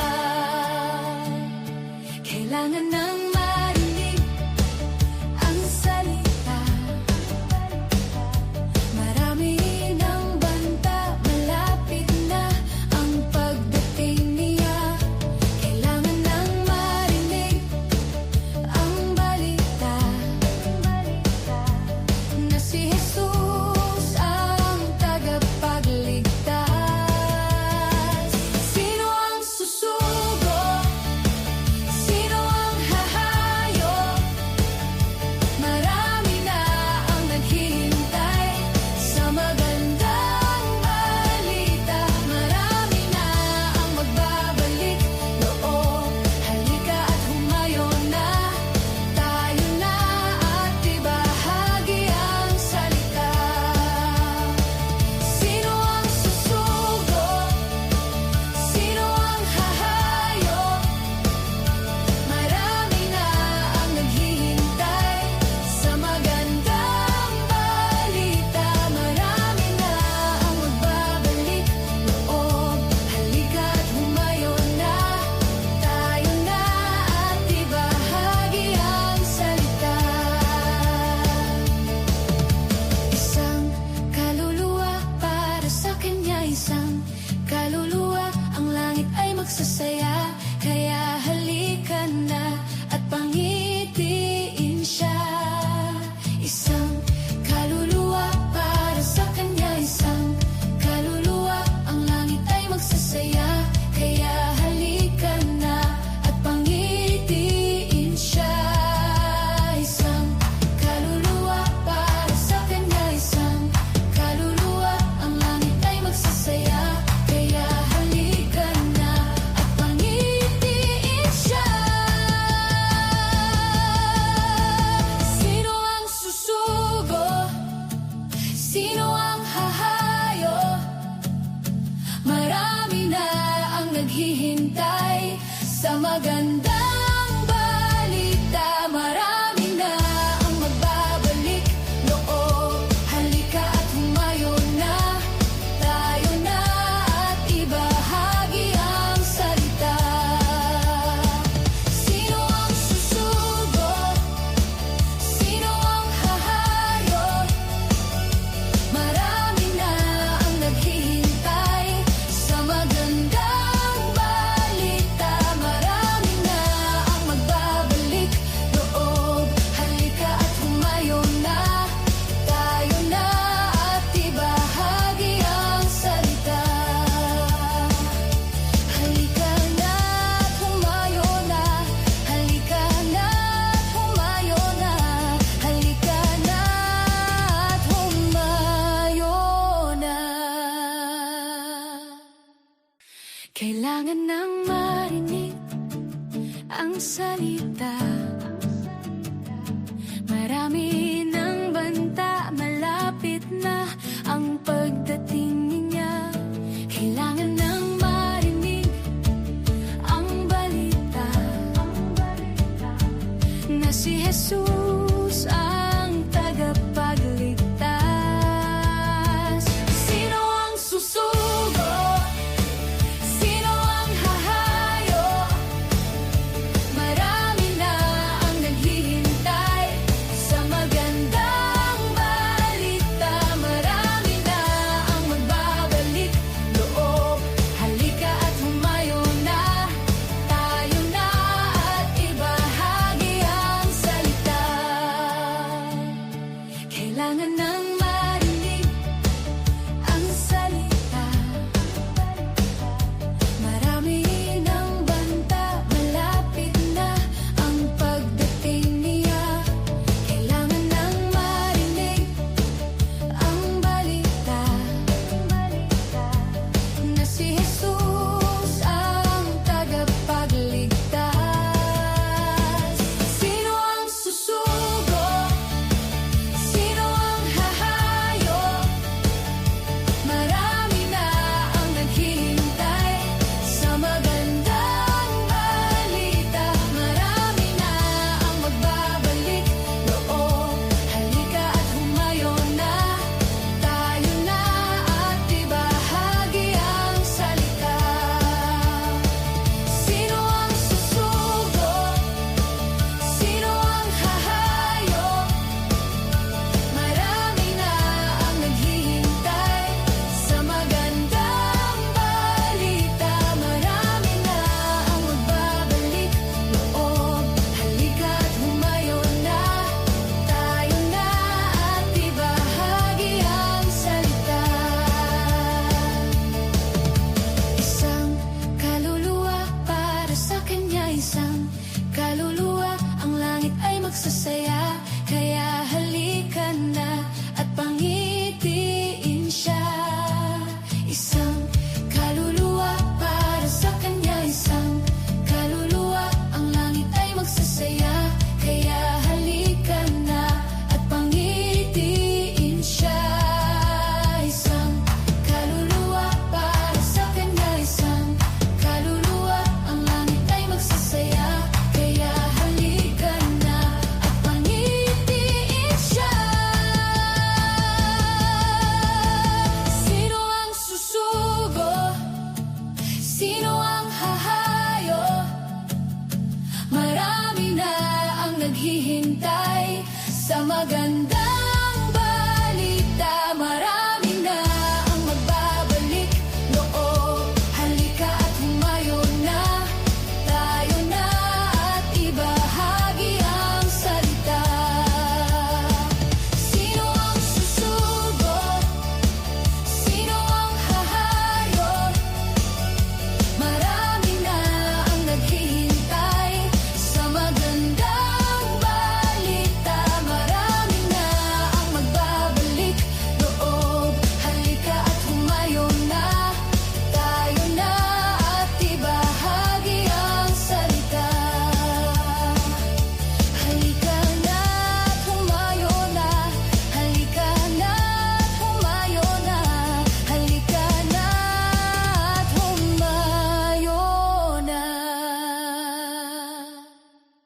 [SPEAKER 4] naghihintay sa magandang balita. Marami na ang magbabalik loob. Halika at humayo na, tayo na at ibahagi ang salita. Sino ang susubok? Sino ang hahayop? Marami na ang naghihintay sa magandang balita. Marami na ang magbabalik loob. Halika at humayo na, tayo na at ibahagi ang salita. Halika na at humayo na, halika na at humayo na, halika na at humayo na. Kailangan nang marinig ang salita. Marami na